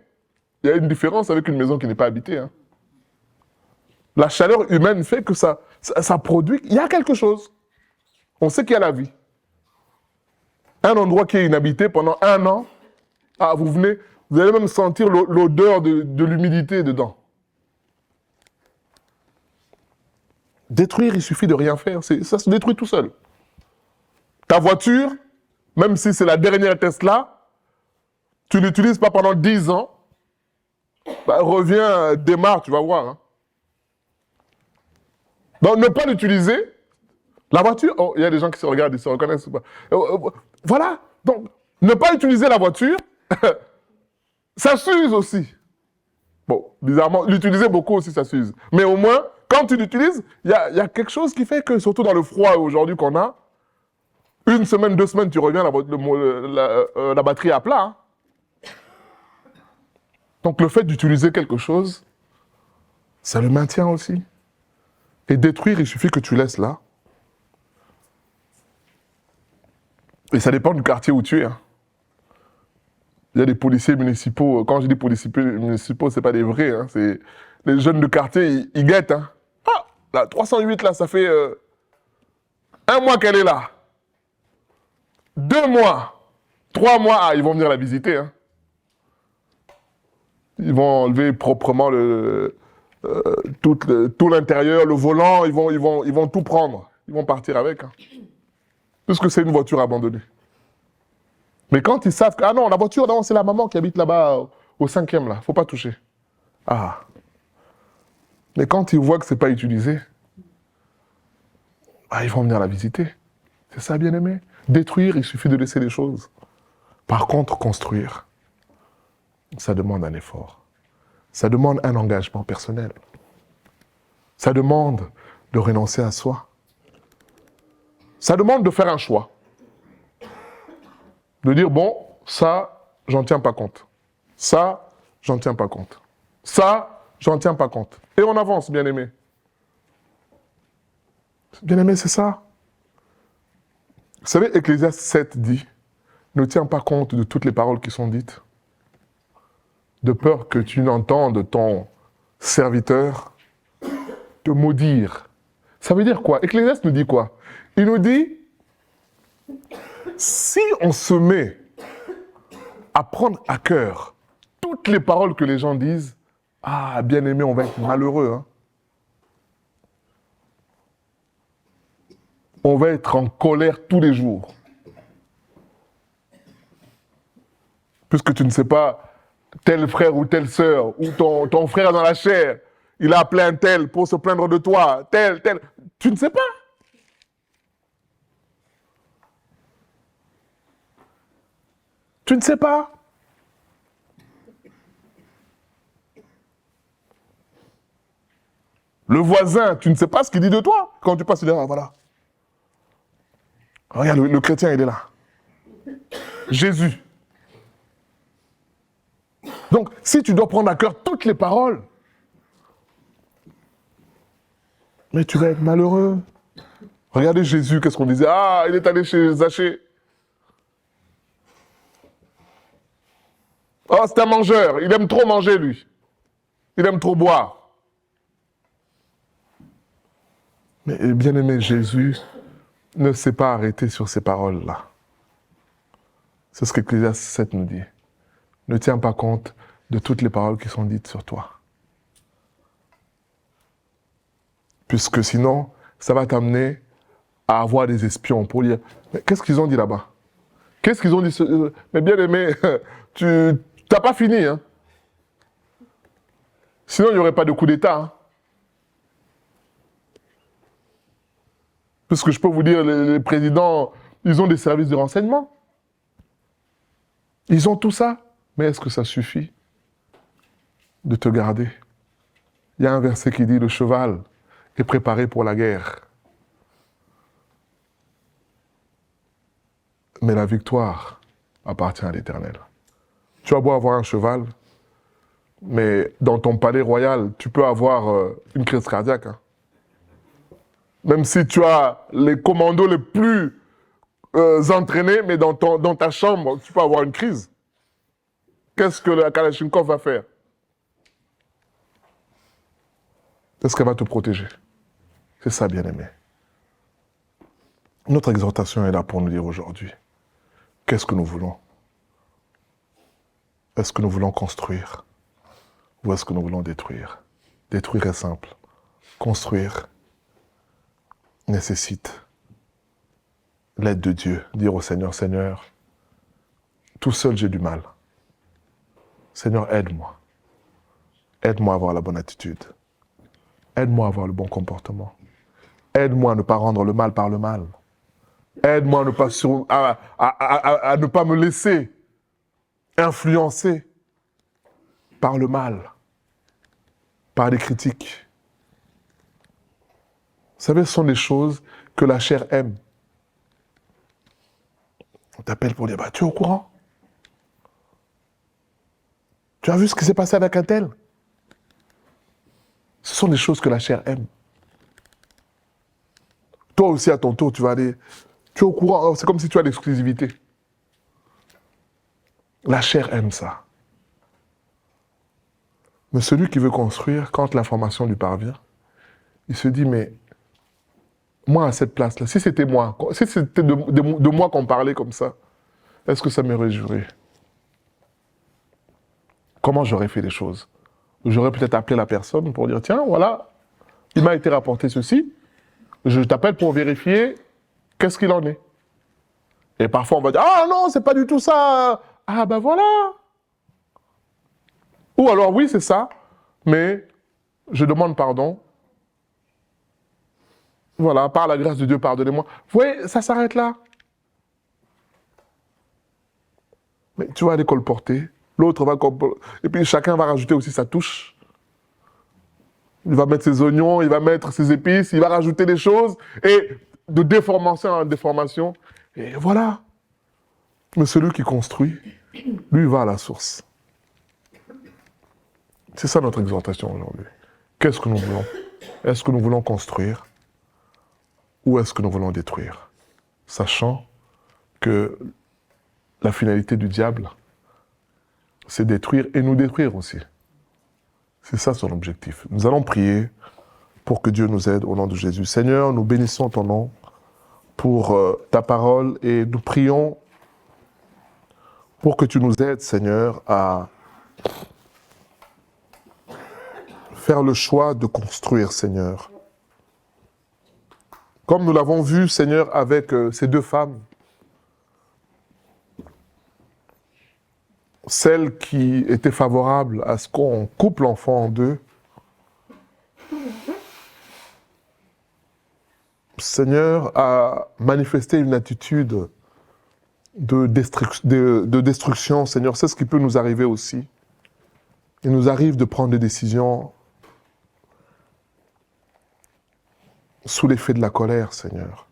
il y a une différence avec une maison qui n'est pas habitée. La chaleur humaine fait que ça produit... Il y a quelque chose. On sait qu'il y a la vie. Un endroit qui est inhabité pendant 1 an, ah, vous venez, vous allez même sentir l'odeur de l'humidité dedans. Détruire, il suffit de rien faire. Ça se détruit tout seul. Ta voiture, même si c'est la dernière Tesla, tu ne l'utilises pas pendant 10 ans, bah, reviens, démarre, tu vas voir. Hein. Donc, ne pas l'utiliser. La voiture, oh, il y a des gens qui se regardent, ils se reconnaissent ou pas. Voilà. Donc, ne pas utiliser la voiture, ça s'use aussi. Bon, bizarrement, l'utiliser beaucoup aussi, ça s'use. Mais au moins, quand tu l'utilises, il y a quelque chose qui fait que, surtout dans le froid aujourd'hui qu'on a, 1 semaine, 2 semaines, tu reviens, la batterie est à plat. Hein. Donc le fait d'utiliser quelque chose, ça le maintient aussi. Et détruire, il suffit que tu laisses là. Et ça dépend du quartier où tu es. Hein. Il y a des policiers municipaux. Quand je dis policiers municipaux, ce n'est pas des vrais. Hein. C'est les jeunes de quartier, ils guettent. Hein. Ah, la 308, là, ça fait 1 mois qu'elle est là. 2 mois. 3 mois. Ah, ils vont venir la visiter. Hein. Ils vont enlever proprement tout l'intérieur, le volant. Ils vont tout prendre. Ils vont partir avec. Hein. Puisque c'est une voiture abandonnée. Mais quand ils savent que, ah non, la voiture, non, c'est la maman qui habite là-bas, au 5e, là. Faut pas toucher. Ah. Mais quand ils voient que c'est pas utilisé, ah, ils vont venir la visiter. C'est ça, bien aimé. Détruire, il suffit de laisser les choses. Par contre, construire, ça demande un effort. Ça demande un engagement personnel. Ça demande de renoncer à soi. Ça demande de faire un choix. De dire, bon, ça, j'en tiens pas compte. Ça, j'en tiens pas compte. Ça, j'en tiens pas compte. Et on avance, bien-aimé. Bien-aimé, c'est ça. Vous savez, Ecclésiaste 7 dit, ne tiens pas compte de toutes les paroles qui sont dites, de peur que tu n'entendes ton serviteur te maudire. Ça veut dire quoi? Ecclésiaste nous dit quoi? Il nous dit, si on se met à prendre à cœur toutes les paroles que les gens disent, ah, bien-aimé, on va être malheureux. Hein. On va être en colère tous les jours. Puisque tu ne sais pas, tel frère ou telle sœur, ou ton frère dans la chair, il a appelé un tel pour se plaindre de toi, tel. Tu ne sais pas. Tu ne sais pas. Le voisin, tu ne sais pas ce qu'il dit de toi. Quand tu passes, il dit, ah, voilà. Regarde, le chrétien, il est là. Jésus. Donc, si tu dois prendre à cœur toutes les paroles, mais tu vas être malheureux. Regardez Jésus, qu'est-ce qu'on disait? Ah, il est allé chez Zachée. Oh, c'est un mangeur. Il aime trop manger, lui. Il aime trop boire. Mais bien-aimé, Jésus ne s'est pas arrêté sur ces paroles-là. C'est ce qu'Ecclésiaste 7 nous dit. Ne tiens pas compte de toutes les paroles qui sont dites sur toi. Puisque sinon, ça va t'amener à avoir des espions pour dire, mais qu'est-ce qu'ils ont dit là-bas? Qu'est-ce qu'ils ont dit? Mais bien aimé, tu n'as pas fini. Hein? Sinon, il n'y aurait pas de coup d'État. Hein? Puisque je peux vous dire, les présidents, ils ont des services de renseignement. Ils ont tout ça. Mais est-ce que ça suffit de te garder? Il y a un verset qui dit, le cheval est préparé pour la guerre. Mais la victoire appartient à l'Éternel. Tu as beau avoir un cheval, mais dans ton palais royal, tu peux avoir une crise cardiaque. Hein. Même si tu as les commandos les plus entraînés, mais dans ta chambre, tu peux avoir une crise. Qu'est-ce que la Kalachnikov va faire? Est-ce qu'elle va te protéger? C'est ça, bien-aimé. Notre exhortation est là pour nous dire aujourd'hui, qu'est-ce que nous voulons? Est-ce que nous voulons construire ou est-ce que nous voulons détruire? Détruire est simple. Construire nécessite l'aide de Dieu. Dire au Seigneur, Seigneur, tout seul j'ai du mal. Seigneur, aide-moi. Aide-moi à avoir la bonne attitude. Aide-moi à avoir le bon comportement. Aide-moi à ne pas rendre le mal par le mal. Aide-moi à ne pas me laisser influencer par le mal, par les critiques. Vous savez, ce sont des choses que la chair aime. On t'appelle pour dire, bah, tu es au courant? Tu as vu ce qui s'est passé avec un tel? Ce sont des choses que la chair aime. Toi aussi, à ton tour, tu vas aller... Tu es au courant, c'est comme si tu as l'exclusivité. La chair aime ça. Mais celui qui veut construire, quand l'information lui parvient, il se dit, mais moi, à cette place-là, si c'était moi, si c'était de moi qu'on parlait comme ça, est-ce que ça me réjouirait? Comment j'aurais fait les choses? J'aurais peut-être appelé la personne pour dire, tiens, voilà, il m'a été rapporté ceci, je t'appelle pour vérifier qu'est-ce qu'il en est. Et parfois, on va dire, ah non, c'est pas du tout ça. Ah ben voilà. Ou alors, oui, c'est ça, mais je demande pardon. Voilà, par la grâce de Dieu, pardonnez-moi. Vous voyez, ça s'arrête là. Mais tu vas aller colporter, l'autre va colporter, et puis chacun va rajouter aussi sa touche. Il va mettre ses oignons, il va mettre ses épices, il va rajouter des choses, et de déformation en déformation, et voilà. Mais celui qui construit, lui va à la source. C'est ça notre exhortation aujourd'hui. Qu'est-ce que nous voulons? Est-ce que nous voulons construire ou est-ce que nous voulons détruire? Sachant que la finalité du diable, c'est détruire et nous détruire aussi. C'est ça son objectif. Nous allons prier pour que Dieu nous aide au nom de Jésus. Seigneur, nous bénissons ton nom pour ta parole et nous prions pour que tu nous aides, Seigneur, à faire le choix de construire, Seigneur. Comme nous l'avons vu, Seigneur, avec ces deux femmes, celle qui était favorable à ce qu'on coupe l'enfant en deux, Seigneur, a manifesté une attitude de destruction, Seigneur. C'est ce qui peut nous arriver aussi. Il nous arrive de prendre des décisions sous l'effet de la colère, Seigneur.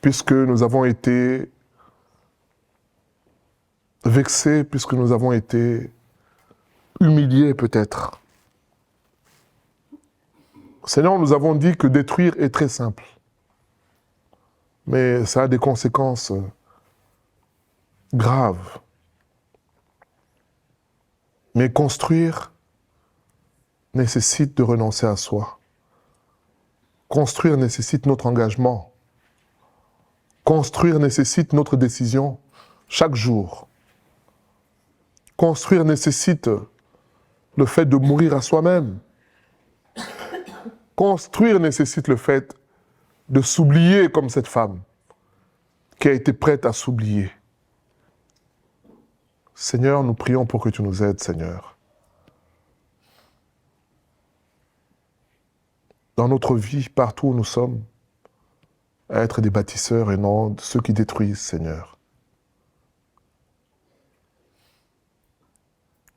Puisque nous avons été vexés, puisque nous avons été humiliés peut-être. Seigneur, nous avons dit que détruire est très simple. Mais ça a des conséquences graves. Mais construire nécessite de renoncer à soi. Construire nécessite notre engagement. Construire nécessite notre décision chaque jour. Construire nécessite le fait de mourir à soi-même. Construire nécessite le fait de s'oublier comme cette femme qui a été prête à s'oublier. Seigneur, nous prions pour que tu nous aides, Seigneur. Dans notre vie, partout où nous sommes, à être des bâtisseurs et non ceux qui détruisent, Seigneur.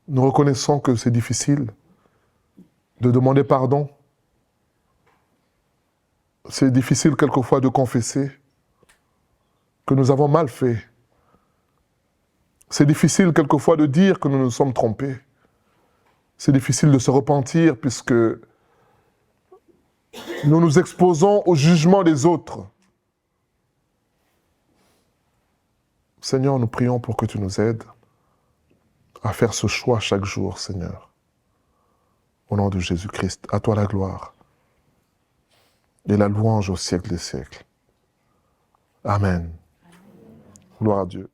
Nous reconnaissons que c'est difficile de demander pardon. C'est difficile quelquefois de confesser que nous avons mal fait. C'est difficile quelquefois de dire que nous nous sommes trompés. C'est difficile de se repentir puisque nous nous exposons au jugement des autres. Seigneur, nous prions pour que tu nous aides à faire ce choix chaque jour, Seigneur. Au nom de Jésus-Christ, à toi la gloire et la louange au siècle des siècles. Amen. Gloire à Dieu.